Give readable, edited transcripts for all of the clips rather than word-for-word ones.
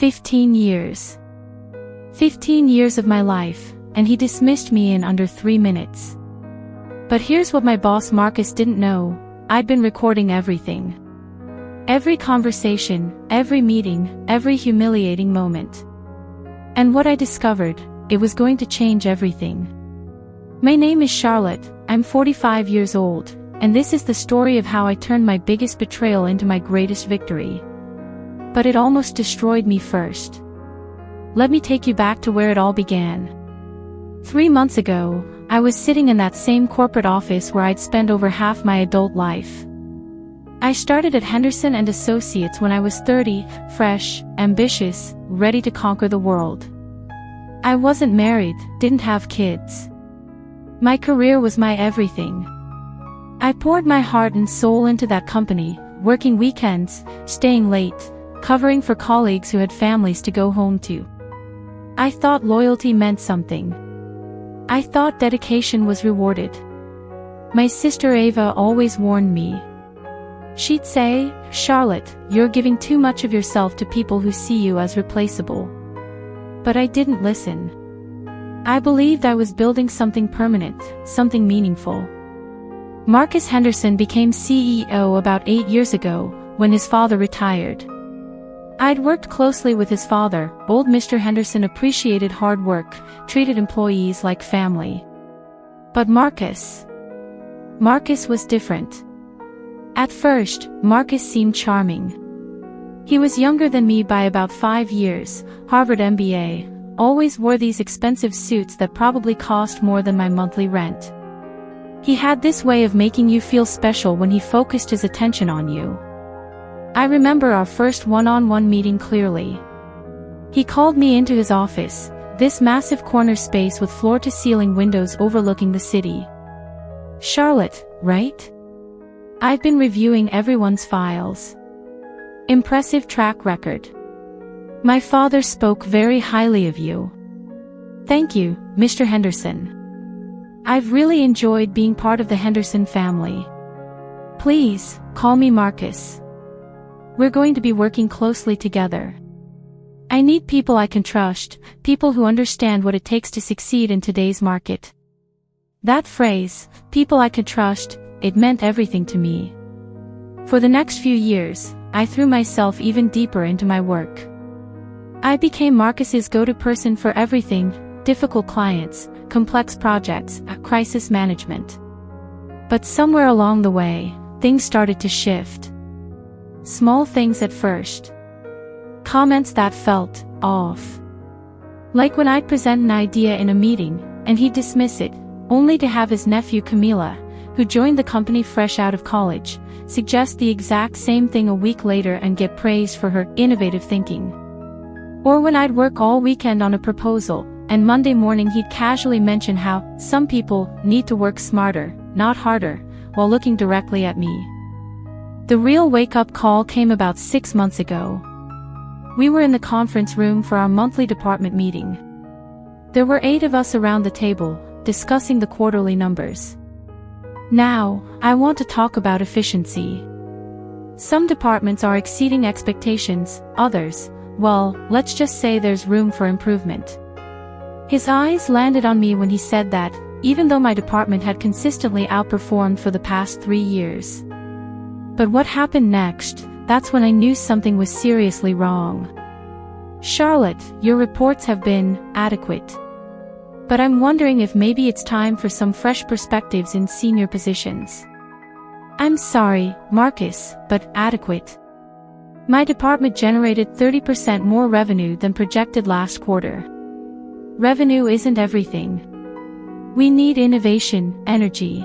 15 years. 15 years of my life, and he dismissed me in under 3 minutes. But here's what my boss Marcus didn't know: I'd been recording everything. Every conversation, every meeting, every humiliating moment. And what I discovered, it was going to change everything. My name is Charlotte, I'm 45 years old, and this is the story of how I turned my biggest betrayal into my greatest victory. But it almost destroyed me first. Let me take you back to where it all began. 3 months ago, I was sitting in that same corporate office where I'd spent over half my adult life. I started at Henderson & Associates when I was 30, fresh, ambitious, ready to conquer the world. I wasn't married, didn't have kids. My career was my everything. I poured my heart and soul into that company, working weekends, staying late, covering for colleagues who had families to go home to. I thought loyalty meant something. I thought dedication was rewarded. My sister Ava always warned me. She'd say, "Charlotte, you're giving too much of yourself to people who see you as replaceable." But I didn't listen. I believed I was building something permanent, something meaningful. Marcus Henderson became CEO about 8 years ago, when his father retired. I'd worked closely with his father. Old Mr. Henderson appreciated hard work, treated employees like family. But Marcus was different. At first, Marcus seemed charming. He was younger than me by about 5 years, Harvard MBA, always wore these expensive suits that probably cost more than my monthly rent. He had this way of making you feel special when he focused his attention on you. I remember our first one-on-one meeting clearly. He called me into his office, this massive corner space with floor-to-ceiling windows overlooking the city. "Charlotte, right? I've been reviewing everyone's files. Impressive track record. My father spoke very highly of you." "Thank you, Mr. Henderson. I've really enjoyed being part of the Henderson family. Please, call me Marcus. We're going to be working closely together. I need people I can trust, people who understand what it takes to succeed in today's market." That phrase, "people I can trust," it meant everything to me. For the next few years, I threw myself even deeper into my work. I became Marcus's go-to person for everything: difficult clients, complex projects, crisis management. But somewhere along the way, things started to shift. Small things at first. Comments that felt off. Like when I'd present an idea in a meeting, and he'd dismiss it, only to have his nephew Camila, who joined the company fresh out of college, suggest the exact same thing a week later and get praised for her innovative thinking. Or when I'd work all weekend on a proposal, and Monday morning he'd casually mention how some people need to work smarter, not harder, while looking directly at me. The real wake-up call came about 6 months ago. We were in the conference room for our monthly department meeting. There were 8 of us around the table, discussing the quarterly numbers. Now, I want to talk about efficiency. Some departments are exceeding expectations, others, well, let's just say there's room for improvement. His eyes landed on me when he said that, even though my department had consistently outperformed for the past 3 years. But what happened next, that's when I knew something was seriously wrong. "Charlotte, your reports have been adequate. But I'm wondering if maybe it's time for some fresh perspectives in senior positions." "I'm sorry, Marcus, but adequate. My department generated 30% more revenue than projected last quarter. Revenue isn't everything. We need innovation, energy.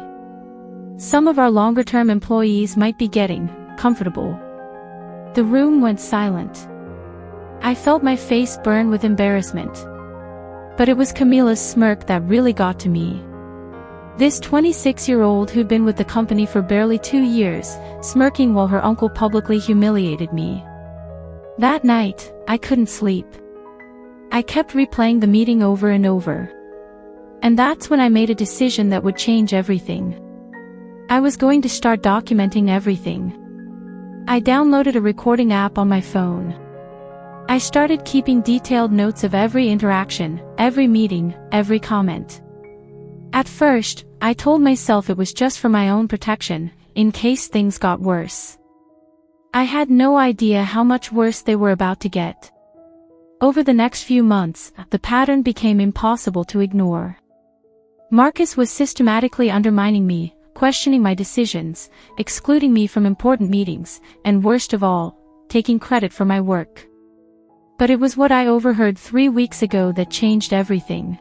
Some of our longer-term employees might be getting comfortable." The room went silent. I felt my face burn with embarrassment. But it was Camila's smirk that really got to me. This 26-year-old who'd been with the company for barely 2 years, smirking while her uncle publicly humiliated me. That night, I couldn't sleep. I kept replaying the meeting over and over. And that's when I made a decision that would change everything. I was going to start documenting everything. I downloaded a recording app on my phone. I started keeping detailed notes of every interaction, every meeting, every comment. At first, I told myself it was just for my own protection, in case things got worse. I had no idea how much worse they were about to get. Over the next few months, the pattern became impossible to ignore. Marcus was systematically undermining me, questioning my decisions, excluding me from important meetings, and worst of all, taking credit for my work. But it was what I overheard 3 weeks ago that changed everything.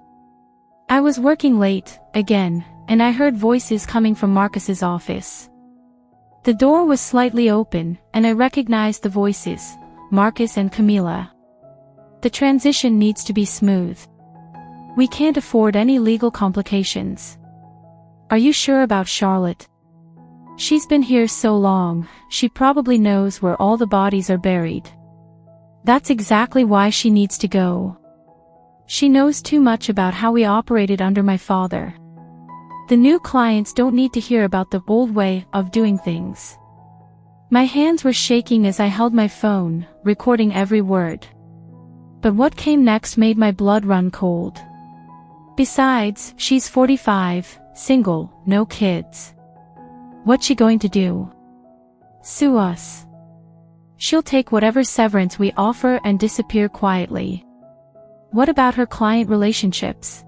I was working late, again, and I heard voices coming from Marcus's office. The door was slightly open, and I recognized the voices, Marcus and Camila. The transition needs to be smooth. We can't afford any legal complications. Are you sure about Charlotte? She's been here so long, she probably knows where all the bodies are buried. That's exactly why she needs to go. She knows too much about how we operated under my father. The new clients don't need to hear about the old way of doing things. My hands were shaking as I held my phone, recording every word. But what came next made my blood run cold. Besides, she's 45, single, no kids. What's she going to do? Sue us. She'll take whatever severance we offer and disappear quietly. What about her client relationships?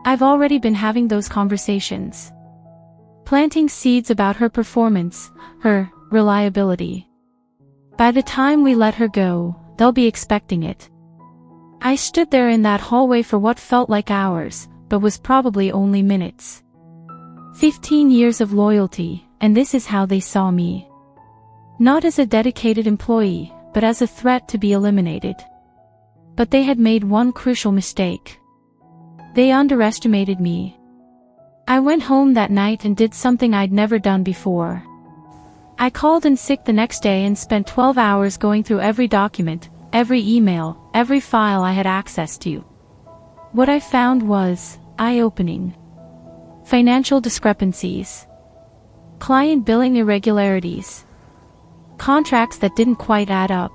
I've already been having those conversations. Planting seeds about her performance, her reliability. By the time we let her go, they'll be expecting it. I stood there in that hallway for what felt like hours, but was probably only minutes. 15 years of loyalty, and this is how they saw me. Not as a dedicated employee, but as a threat to be eliminated. But they had made one crucial mistake. They underestimated me. I went home that night and did something I'd never done before. I called in sick the next day and spent 12 hours going through every document, every email, every file I had access to. What I found was eye-opening. Financial discrepancies. Client billing irregularities. Contracts that didn't quite add up.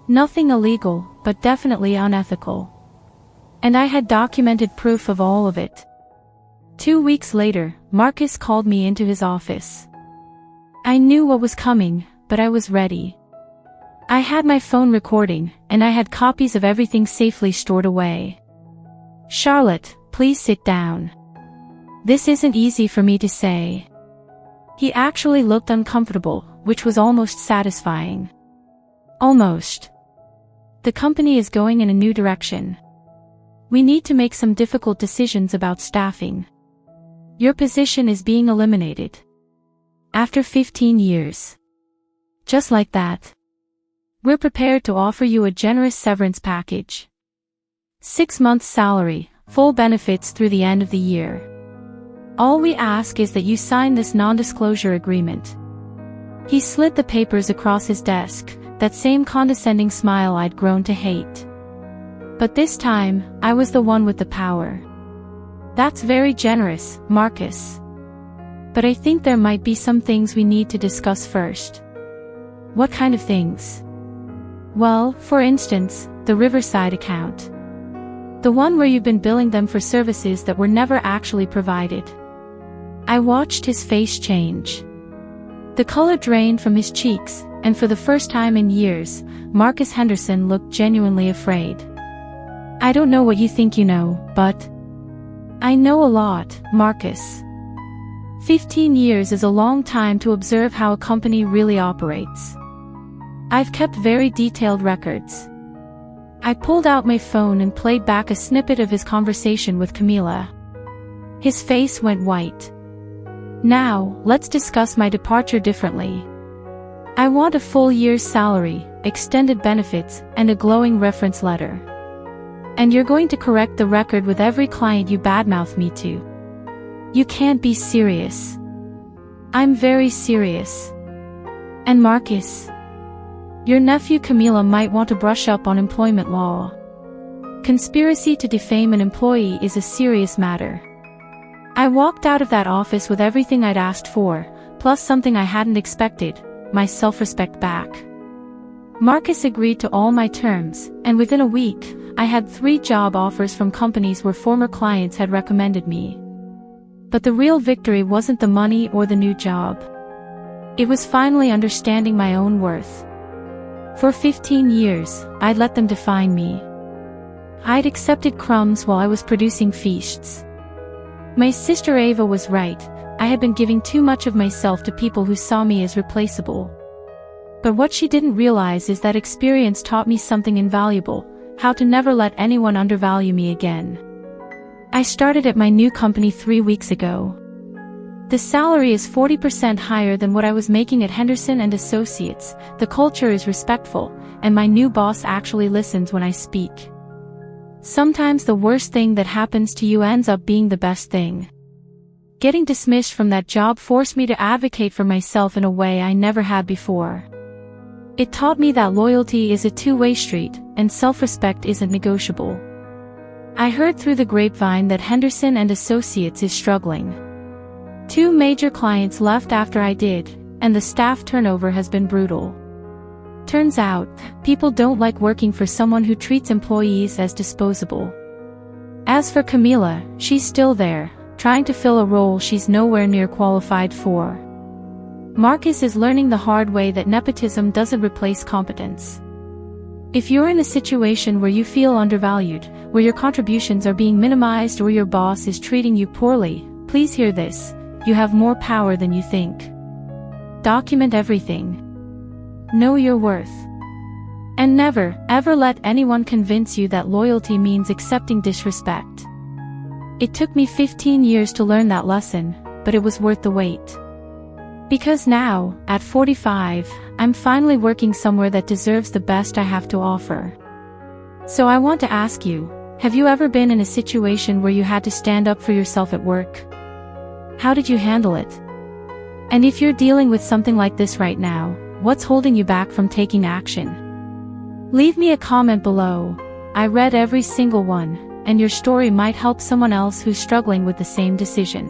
Nothing illegal, but definitely unethical. And I had documented proof of all of it. 2 weeks later, Marcus called me into his office. I knew what was coming, but I was ready. I had my phone recording, and I had copies of everything safely stored away. Charlotte, please sit down. This isn't easy for me to say. He actually looked uncomfortable, which was almost satisfying. Almost. The company is going in a new direction. We need to make some difficult decisions about staffing. Your position is being eliminated. After 15 years. Just like that. We're prepared to offer you a generous severance package. 6 months salary, full benefits through the end of the year. All we ask is that you sign this non-disclosure agreement. He slid the papers across his desk, that same condescending smile I'd grown to hate. But this time, I was the one with the power. That's very generous, Marcus. But I think there might be some things we need to discuss first. What kind of things? Well, for instance, the Riverside account. The one where you've been billing them for services that were never actually provided. I watched his face change. The color drained from his cheeks, and for the first time in years, Marcus Henderson looked genuinely afraid. I don't know what you think you know, but I know a lot, Marcus. 15 years is a long time to observe how a company really operates. I've kept very detailed records. I pulled out my phone and played back a snippet of his conversation with Camila. His face went white. Now, let's discuss my departure differently. I want a full year's salary, extended benefits, and a glowing reference letter. And you're going to correct the record with every client you badmouth me to. You can't be serious. I'm very serious. And Marcus, your nephew Camila might want to brush up on employment law. Conspiracy to defame an employee is a serious matter. I walked out of that office with everything I'd asked for, plus something I hadn't expected, my self-respect back. Marcus agreed to all my terms, and within a week, I had 3 job offers from companies where former clients had recommended me. But the real victory wasn't the money or the new job. It was finally understanding my own worth. For 15 years, I'd let them define me. I'd accepted crumbs while I was producing feasts. My sister Ava was right. I had been giving too much of myself to people who saw me as replaceable. But what she didn't realize is that experience taught me something invaluable: how to never let anyone undervalue me again. I started at my new company 3 weeks ago. The salary is 40% higher than what I was making at Henderson and Associates, the culture is respectful, and my new boss actually listens when I speak. Sometimes the worst thing that happens to you ends up being the best thing. Getting dismissed from that job forced me to advocate for myself in a way I never had before. It taught me that loyalty is a two-way street, and self-respect isn't negotiable. I heard through the grapevine that Henderson and Associates is struggling. 2 major clients left after I did, and the staff turnover has been brutal. Turns out, people don't like working for someone who treats employees as disposable. As for Camila, she's still there, trying to fill a role she's nowhere near qualified for. Marcus is learning the hard way that nepotism doesn't replace competence. If you're in a situation where you feel undervalued, where your contributions are being minimized or your boss is treating you poorly, please hear this: you have more power than you think. Document everything. Know your worth. And never, ever let anyone convince you that loyalty means accepting disrespect. It took me 15 years to learn that lesson, but it was worth the wait. Because now, at 45, I'm finally working somewhere that deserves the best I have to offer. So I want to ask you, have you ever been in a situation where you had to stand up for yourself at work? How did you handle it? And if you're dealing with something like this right now, what's holding you back from taking action? Leave me a comment below. I read every single one, and your story might help someone else who's struggling with the same decision.